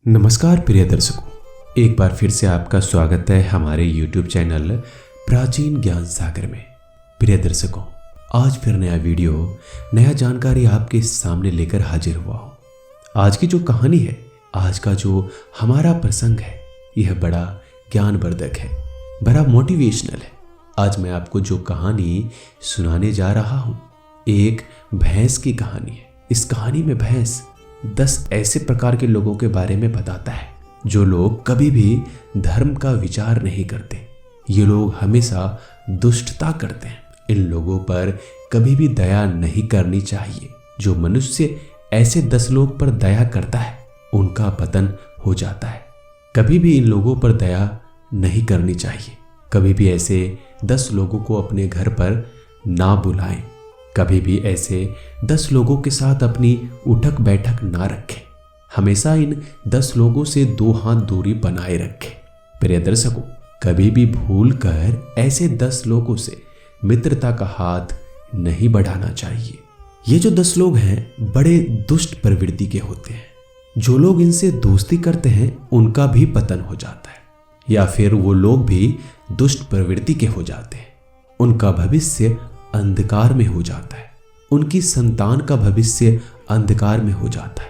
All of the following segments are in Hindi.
नमस्कार प्रिय दर्शकों, एक बार फिर से आपका स्वागत है हमारे YouTube चैनल प्राचीन ज्ञान सागर में। प्रिय दर्शकों, आज फिर नया वीडियो, नया जानकारी आपके सामने लेकर हाजिर हुआ हूँ। आज की जो कहानी है, आज का जो हमारा प्रसंग है, यह बड़ा ज्ञानवर्धक है, बड़ा मोटिवेशनल है। आज मैं आपको जो कहानी सुनाने जा रहा हूँ, एक भैंस की कहानी है। इस कहानी में भैंस 10 ऐसे प्रकार के लोगों के बारे में बताता है जो लोग कभी भी धर्म का विचार नहीं करते। ये लोग हमेशा दुष्टता करते हैं। इन लोगों पर कभी भी दया नहीं करनी चाहिए। जो मनुष्य ऐसे 10 लोग पर दया करता है, उनका पतन हो जाता है। कभी भी इन लोगों पर दया नहीं करनी चाहिए। कभी भी ऐसे 10 लोगों को अपने घर पर ना बुलाएं। कभी भी ऐसे 10 लोगों के साथ अपनी उठक बैठक ना रखें। हमेशा इन 10 लोगों से 2 हाथ दूरी बनाए रखें। प्रिय दर्शकों, कभी भी भूल कर ऐसे 10 लोगों से मित्रता का हाथ नहीं बढ़ाना चाहिए। ये जो 10 लोग हैं, बड़े दुष्ट प्रवृत्ति के होते हैं। जो लोग इनसे दोस्ती करते हैं, उनका भी पतन हो जाता है, या फिर वो लोग भी दुष्ट प्रवृत्ति के हो जाते हैं। उनका भविष्य अंधकार में हो जाता है। उनकी संतान का भविष्य अंधकार में हो जाता है।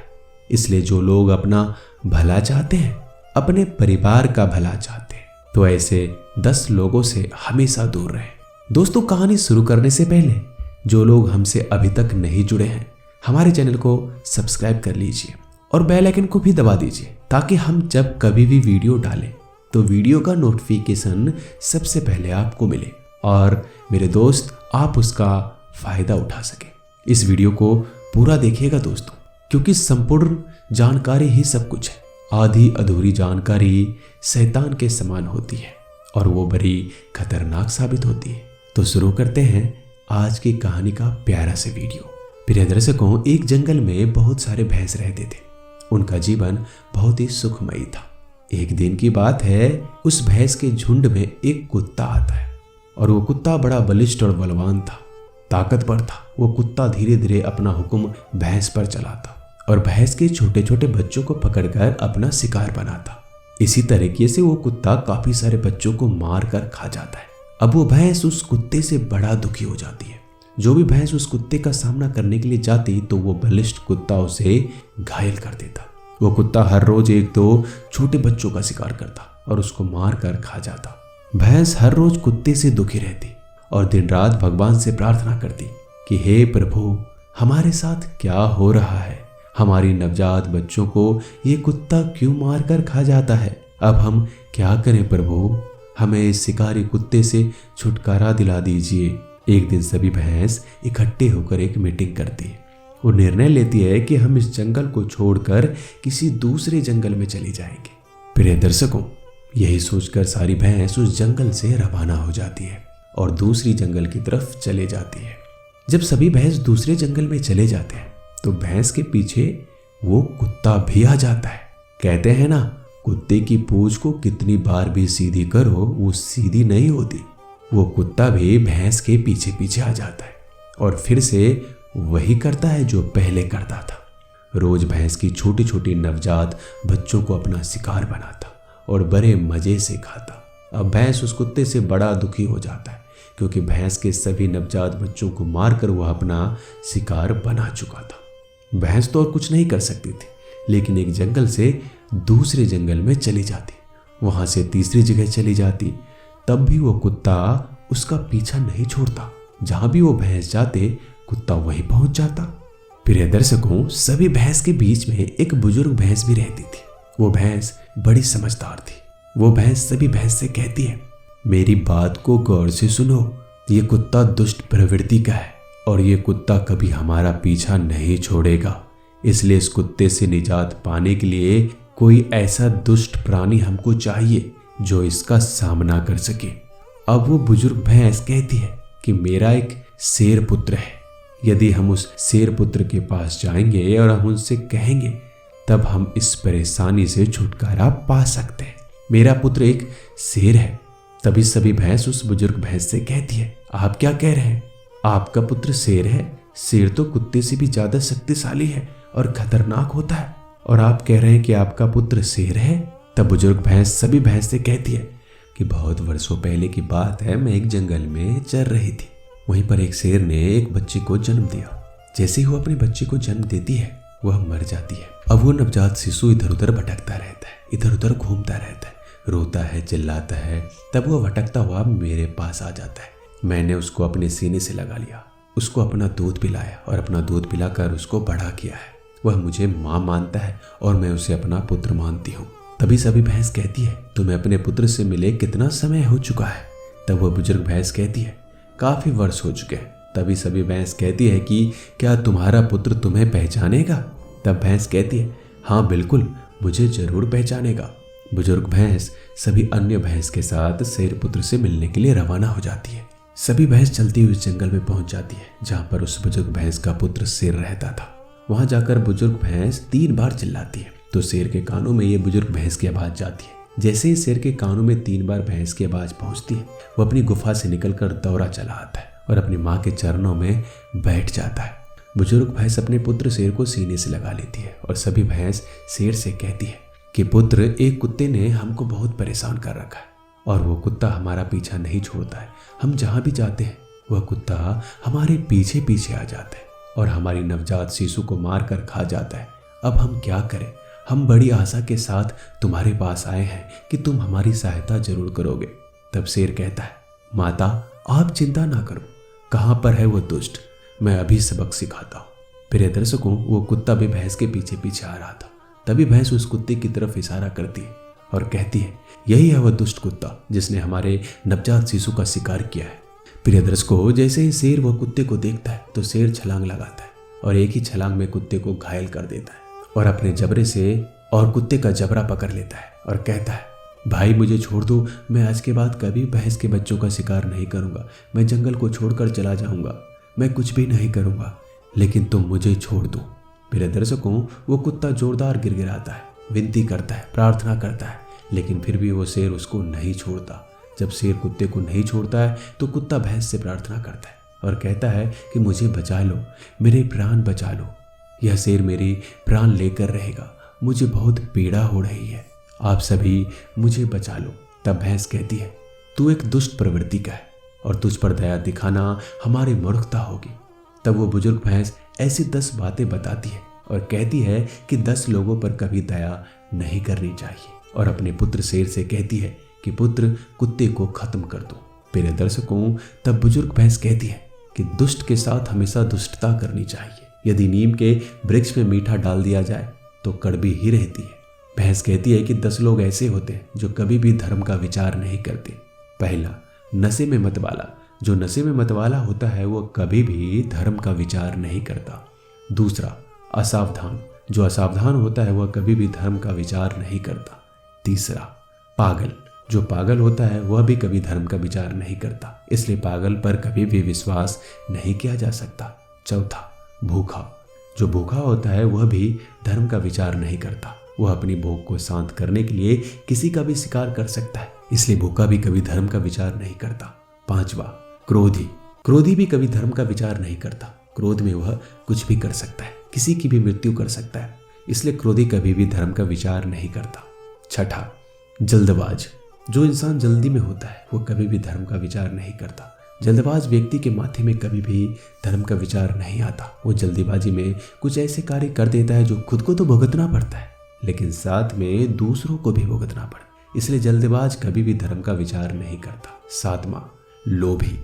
इसलिए जो लोग अपना भला चाहते हैं, अपने परिवार का भला चाहते हैं, तो ऐसे 10 लोगों से हमेशा दूर रहें। दोस्तों, कहानी शुरू करने से पहले जो लोग हमसे अभी तक नहीं जुड़े हैं, हमारे चैनल को सब्सक्राइब कर लीजिए और बेल आइकन को भी दबा दीजिए, ताकि हम जब कभी भी वीडियो डालें तो वीडियो का नोटिफिकेशन सबसे पहले आपको मिले और मेरे दोस्त आप उसका फायदा उठा सके। इस वीडियो को पूरा देखिएगा दोस्तों, क्योंकि संपूर्ण जानकारी ही सब कुछ है। आधी अधूरी जानकारी शैतान के समान होती है और वो बड़ी खतरनाक साबित होती है। तो शुरू करते हैं आज की कहानी का प्यारा से वीडियो। प्रिय दर्शकों, एक जंगल में बहुत सारे भैंस रहते थे। उनका जीवन बहुत ही सुखमयी था। एक दिन की बात है, उस भैंस के झुंड में एक कुत्ता आता है और वो कुत्ता बड़ा बलिष्ठ और बलवान था, ताकतवर था। वो कुत्ता धीरे धीरे अपना हुक्म भैंस पर चलाता और भैंस के छोटे छोटे बच्चों को पकड़कर अपना शिकार बनाता। इसी तरीके से वो कुत्ता काफी सारे बच्चों को मार कर खा जाता है। अब वो भैंस उस कुत्ते से बड़ा दुखी हो जाती है। जो भी भैंस उस कुत्ते का सामना करने के लिए जाती, तो वो बलिष्ठ कुत्ता उसे घायल कर देता। वो कुत्ता हर रोज 1-2 छोटे बच्चों का शिकार करता और उसको मार कर खा जाता। भैंस हर रोज कुत्ते से दुखी रहती और दिन रात भगवान से प्रार्थना करती कि हे प्रभु, हमारे साथ क्या हो रहा है? हमारी नवजात बच्चों को ये कुत्ता क्यों मार कर खा जाता है? अब हम क्या करें प्रभु? हमें इस शिकारी कुत्ते से छुटकारा दिला दीजिए। एक दिन सभी भैंस इकट्ठे होकर एक मीटिंग करती है। वो निर्णय लेती है कि हम इस जंगल को छोड़कर किसी दूसरे जंगल में चले जाएंगे। प्रिय दर्शकों, यही सोचकर सारी भैंस उस जंगल से रवाना हो जाती है और दूसरी जंगल की तरफ चले जाती है। जब सभी भैंस दूसरे जंगल में चले जाते हैं, तो भैंस के पीछे वो कुत्ता भी आ जाता है। कहते हैं ना, कुत्ते की पूंछ को कितनी बार भी सीधी करो, वो सीधी नहीं होती। वो कुत्ता भी भैंस के पीछे पीछे आ जाता है और फिर से वही करता है जो पहले करता था। रोज भैंस की छोटी छोटी नवजात बच्चों को अपना शिकार बनाता और बड़े मजे से खाता। अब भैंस उस कुत्ते से बड़ा दुखी हो जाता है, क्योंकि भैंस के सभी नवजात बच्चों को मारकर वह अपना शिकार बना चुका था। भैंस तो और कुछ नहीं कर सकती थी, लेकिन एक जंगल से दूसरे जंगल में चली जाती, वहां से तीसरी जगह चली जाती। तब भी वो कुत्ता उसका पीछा नहीं छोड़ता। जहां भी वो भैंस जाते, कुत्ता वहीं पहुंच जाता। प्रिय दर्शकों, सभी भैंस के बीच में एक बुजुर्ग भैंस भी रहती थी। वो भैंस बड़ी समझदार थी। वो भैंस सभी भैंस से कहती है, मेरी बात को गौर से सुनो। ये कुत्ता दुष्ट प्रवृत्ति का है और ये कुत्ता कभी हमारा पीछा नहीं छोड़ेगा। इसलिए इस कुत्ते से निजात पाने के लिए कोई ऐसा दुष्ट प्राणी हमको चाहिए जो इसका सामना कर सके। अब वो बुजुर्ग भैंस कहती है कि मेरा एक शेर पुत्र है। यदि हम उस शेर पुत्र के पास जाएंगे और हम उनसे कहेंगे, तब हम इस परेशानी से छुटकारा पा सकते हैं। मेरा पुत्र एक शेर है। तभी सभी भैंस उस बुजुर्ग भैंस से कहती है, आप क्या कह रहे हैं? आपका पुत्र शेर है? शेर तो कुत्ते से भी ज्यादा शक्तिशाली है और खतरनाक होता है। और आप कह रहे हैं कि आपका पुत्र शेर है। तब बुजुर्ग भैंस सभी भैंस से कहती है कि बहुत वर्षों पहले की बात है, मैं एक जंगल में चर रही थी। वहीं पर एक शेर ने एक बच्चे को जन्म दिया। जैसे ही वो अपने बच्चे को जन्म देती है वह मर जाती है। अब वो नवजात शिशु इधर उधर भटकता रहता है, इधर उधर घूमता रहता है, रोता है, चिल्लाता है। तब वो भटकता हुआ मेरे पास आ जाता है। मैंने उसको अपने सीने से लगा लिया, उसको अपना दूध पिलाया और अपना दूध पिलाकर उसको बड़ा किया है। वह मुझे माँ मानता है और मैं उसे अपना पुत्र मानती हूँ। तभी सभी भैंस कहती है, तुम्हें अपने पुत्र से मिले कितना समय हो चुका है। तब वह बुजुर्ग भैंस कहती है, काफी वर्ष हो चुके हैं। तभी सभी भैंस कहती है कि क्या तुम्हारा पुत्र तुम्हें पहचानेगा। तब भैंस कहती है, हाँ बिल्कुल, मुझे जरूर पहचानेगा। बुजुर्ग भैंस सभी अन्य भैंस के साथ शेर पुत्र से मिलने के लिए रवाना हो जाती है। सभी भैंस चलती हुई जंगल में पहुंच जाती है जहां पर उस बुजुर्ग भैंस का पुत्र शेर रहता था। वहां जाकर बुजुर्ग भैंस 3 बार चिल्लाती है तो शेर के कानों में ये बुजुर्ग भैंस की आवाज जाती है। जैसे ही शेर के कानों में 3 बार भैंस की आवाज पहुंचती है, वो अपनी गुफा से निकलकर दौड़ा चला आता है और अपनी माँ के चरणों में बैठ जाता है। बुजुर्ग भैंस अपने पुत्र शेर को सीने से लगा लेती है और सभी भैंस शेर से कहती है कि पुत्र, एक कुत्ते ने हमको बहुत परेशान कर रखा है और वो कुत्ता हमारा पीछा नहीं छोड़ता है। हम जहाँ भी जाते हैं वह कुत्ता हमारे पीछे पीछे आ जाता है और हमारी नवजात शिशु को मार कर खा जाता है। अब हम क्या करें? हम बड़ी आशा के साथ तुम्हारे पास आए हैं कि तुम हमारी सहायता जरूर करोगे। तब शेर कहता है, माता आप चिंता ना करो, कहाँ पर है वो दुष्ट, मैं अभी सबक सिखाता हूँ। प्रिय दर्शकों, वो कुत्ता भी भैंस के पीछे पीछे आ रहा था। तभी भैंस उस कुत्ते की तरफ इशारा करती है और कहती है, यही है वह दुष्ट कुत्ता जिसने हमारे नवजात शिशु का शिकार किया है। प्रिय दर्शकों, जैसे ही शेर वह कुत्ते को देखता है तो शेर छलांग लगाता है और एक ही छलांग में कुत्ते को घायल कर देता है और अपने जबड़े से और कुत्ते का जबड़ा पकड़ लेता है और कहता है, भाई मुझे छोड़ दो, मैं आज के बाद कभी भैंस के बच्चों का शिकार नहीं करूंगा। मैं जंगल को छोड़कर चला जाऊंगा, मैं कुछ भी नहीं करूंगा, लेकिन तुम मुझे छोड़ दो। प्रिय दर्शकों, वो कुत्ता जोरदार गिड़गिड़ाता है, विनती करता है, प्रार्थना करता है, लेकिन फिर भी वो शेर उसको नहीं छोड़ता। जब शेर कुत्ते को नहीं छोड़ता है तो कुत्ता भैंस से प्रार्थना करता है और कहता है कि मुझे बचा लो, मेरे प्राण बचा लो। यह शेर मेरी प्राण लेकर रहेगा, मुझे बहुत पीड़ा हो रही है, आप सभी मुझे बचा लो। तब भैंस कहती है, तू एक दुष्ट प्रवृत्ति का है और तुझ पर दया दिखाना हमारी मूर्खता होगी। तब वो बुजुर्ग भैंस ऐसी 10 बातें बताती है और कहती है कि 10 लोगों पर कभी दया नहीं करनी चाहिए और अपने पुत्र शेर से कहती है कि पुत्र, कुत्ते को खत्म कर दो। प्रिय दर्शकों, तब बुजुर्ग भैंस कहती है कि दुष्ट के साथ हमेशा दुष्टता करनी चाहिए। यदि नीम के वृक्ष में मीठा डाल दिया जाए तो कड़वी ही रहती है। भैंस कहती है कि 10 लोग ऐसे होते हैं जो कभी भी धर्म का विचार नहीं करते। पहला, नशे में मतवाला। जो नशे में मतवाला होता है वो कभी भी धर्म का विचार नहीं करता। दूसरा, असावधान। जो असावधान होता है वह कभी भी धर्म का विचार नहीं करता। तीसरा, पागल। जो पागल होता है वह भी कभी धर्म का विचार नहीं करता, इसलिए पागल पर कभी भी विश्वास नहीं किया जा सकता। चौथा, भूखा। जो भूखा होता है वह भी धर्म का विचार नहीं करता, वह अपनी भूख को शांत करने के लिए किसी का भी शिकार कर सकता है, इसलिए भूखा भी कभी धर्म का विचार नहीं करता। पांचवा, क्रोधी। क्रोधी भी कभी धर्म का विचार नहीं करता, क्रोध में वह कुछ भी कर सकता है, किसी की भी मृत्यु कर सकता है, इसलिए क्रोधी कभी भी धर्म का विचार नहीं करता। छठा, जल्दबाज। जो इंसान जल्दी में होता है वो कभी भी धर्म का विचार नहीं करता। जल्दबाज व्यक्ति के माथे में कभी भी धर्म का विचार नहीं आता। वो जल्दीबाजी में कुछ ऐसे कार्य कर देता है जो खुद को तो भुगतना पड़ता है, लेकिन साथ में दूसरों को भी भुगतना पड़ता है, इसलिए जल्दबाज कभी भी धर्म का विचार नहीं करता। सातवां, लोभी।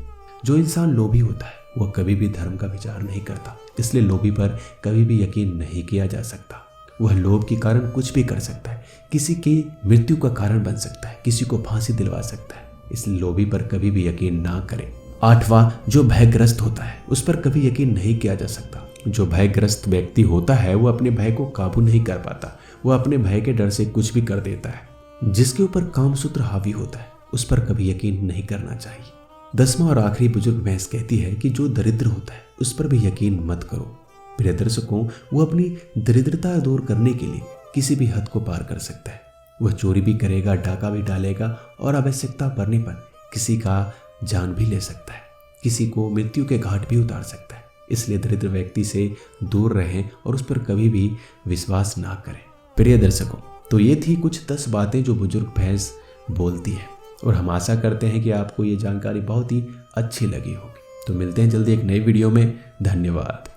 जो इंसान लोभी होता है वह कभी भी धर्म का विचार नहीं करता, इसलिए लोभी पर कभी भी यकीन नहीं किया जा सकता। वह लोभ के कारण कुछ भी कर सकता है, किसी की मृत्यु का कारण बन सकता है, किसी को फांसी दिलवा सकता है, इसलिए लोभी पर कभी भी यकीन ना करें। आठवां, जो भयग्रस्त होता है उस पर कभी यकीन नहीं किया जा सकता। जो भयग्रस्त व्यक्ति होता है वो अपने भय को काबू नहीं कर पाता, वो अपने भय के डर से कुछ भी कर देता है। जिसके ऊपर कामसूत्र हावी होता है उस पर कभी यकीन नहीं करना चाहिए। 10वां और आखिरी, बुजुर्ग भैंस कहती है कि जो दरिद्र होता है उस पर भी यकीन मत करो। प्रिय दर्शकों, वो अपनी दरिद्रता दूर करने के लिए किसी भी हद को पार कर सकता है। वह चोरी भी करेगा, डाका भी डालेगा और आवश्यकता पड़ने पर किसी का जान भी ले सकता है, किसी को मृत्यु के घाट भी उतार सकता है। इसलिए दरिद्र व्यक्ति से दूर रहें और उस पर कभी भी विश्वास ना करें। प्रिय दर्शकों, तो ये थी कुछ 10 बातें जो बुजुर्ग भैंस बोलती है, और हम आशा करते हैं कि आपको ये जानकारी बहुत ही अच्छी लगी होगी। तो मिलते हैं जल्दी एक नई वीडियो में। धन्यवाद।